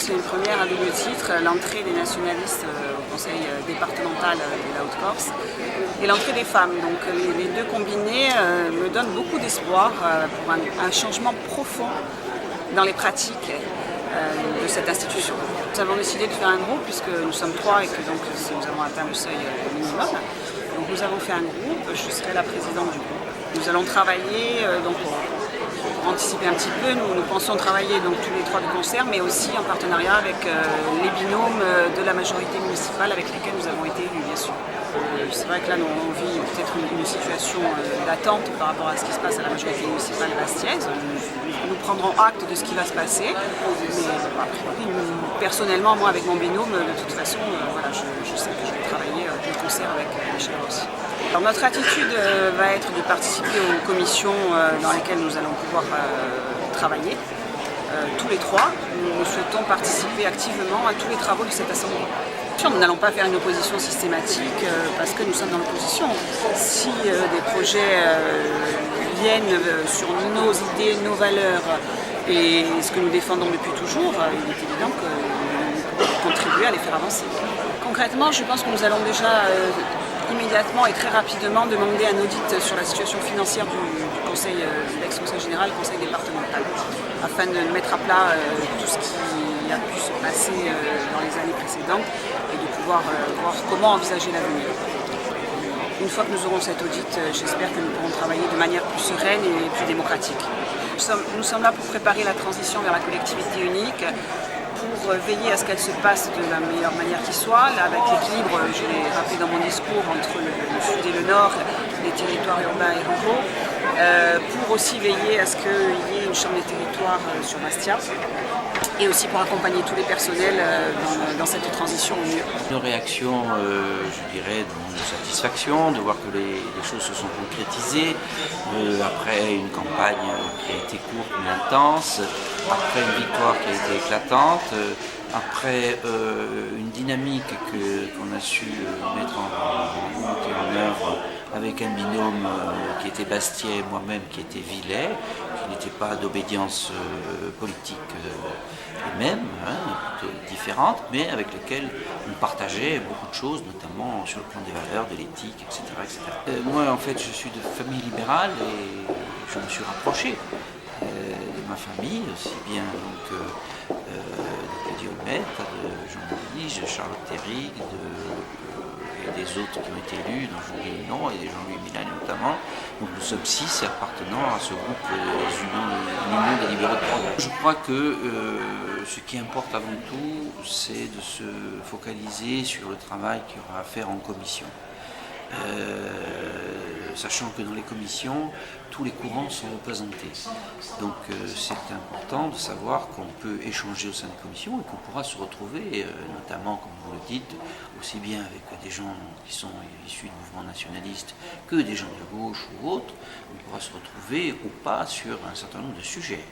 C'est une première à double titre, l'entrée des nationalistes au conseil départemental de la Haute-Corse et l'entrée des femmes. Donc les deux combinés me donnent beaucoup d'espoir pour un changement profond dans les pratiques de cette institution. Nous avons décidé de faire un groupe puisque nous sommes 3 et que donc nous avons atteint le seuil minimum. Donc nous avons fait un groupe, je serai la présidente du groupe. Nous allons travailler pour anticiper un petit peu, nous pensons travailler donc tous les 3 de concert, mais aussi en partenariat avec les binômes de la majorité municipale avec lesquels nous avons été élus, bien sûr. C'est vrai que là, on vit peut-être une situation d'attente par rapport à ce qui se passe à la majorité municipale bastiaise. Nous prendrons acte de ce qui va se passer, mais personnellement, moi, avec mon binôme, de toute façon, voilà, je sais que je vais travailler de concert avec Michel Rossi. Alors, notre attitude va être de participer aux commissions dans lesquelles nous allons pouvoir travailler. Tous les 3, nous souhaitons participer activement à tous les travaux de cette assemblée. Nous n'allons pas faire une opposition systématique parce que nous sommes dans l'opposition. Si des projets viennent sur nos idées, nos valeurs et ce que nous défendons depuis toujours, il est évident que nous pouvons contribuer à les faire avancer. Concrètement, je pense que nous allons déjà immédiatement et très rapidement demander un audit sur la situation financière du conseil, l'ex-conseil général, conseil départemental, afin de mettre à plat tout ce qui a pu se passer dans les années précédentes et de pouvoir voir comment envisager l'avenir. Une fois que nous aurons cet audit, j'espère que nous pourrons travailler de manière plus sereine et plus démocratique. Nous sommes là pour préparer la transition vers la collectivité unique, pour veiller à ce qu'elle se passe de la meilleure manière qui soit, là, avec l'équilibre, je l'ai rappelé dans mon discours, entre le sud et le nord, les territoires urbains et ruraux, pour aussi veiller à ce qu'il y ait une chambre des territoires sur Bastia, et aussi pour accompagner tous les personnels dans cette transition au mieux. Une réaction, je dirais, de satisfaction, de voir que les choses se sont concrétisées, après une campagne qui a été courte mais intense, après une victoire qui a été éclatante, après une dynamique qu'on a su mettre en route et en œuvre avec un binôme qui était Bastia et moi-même qui était Villers, qui n'était pas d'obédience politique les mêmes, différentes, mais avec lesquelles on partageait beaucoup de choses, notamment sur le plan des valeurs, de l'éthique, etc. Moi, en fait, je suis de famille libérale et je me suis rapproché de ma famille, aussi bien de Diomède, de Jean Louis, de Charlotte Terry, et des autres qui ont été élus, dont Jean-Louis Minon et Jean-Louis Milan notamment. Donc nous sommes 6 appartenant à ce groupe Union des libéraux de progrès. Je crois que ce qui importe avant tout, c'est de se focaliser sur le travail qu'il y aura à faire en commission. Sachant que dans les commissions, tous les courants sont représentés. Donc c'est important de savoir qu'on peut échanger au sein des commissions et qu'on pourra se retrouver, notamment, comme vous le dites, aussi bien avec des gens qui sont issus du mouvement nationaliste que des gens de gauche ou autres, on pourra se retrouver ou pas sur un certain nombre de sujets.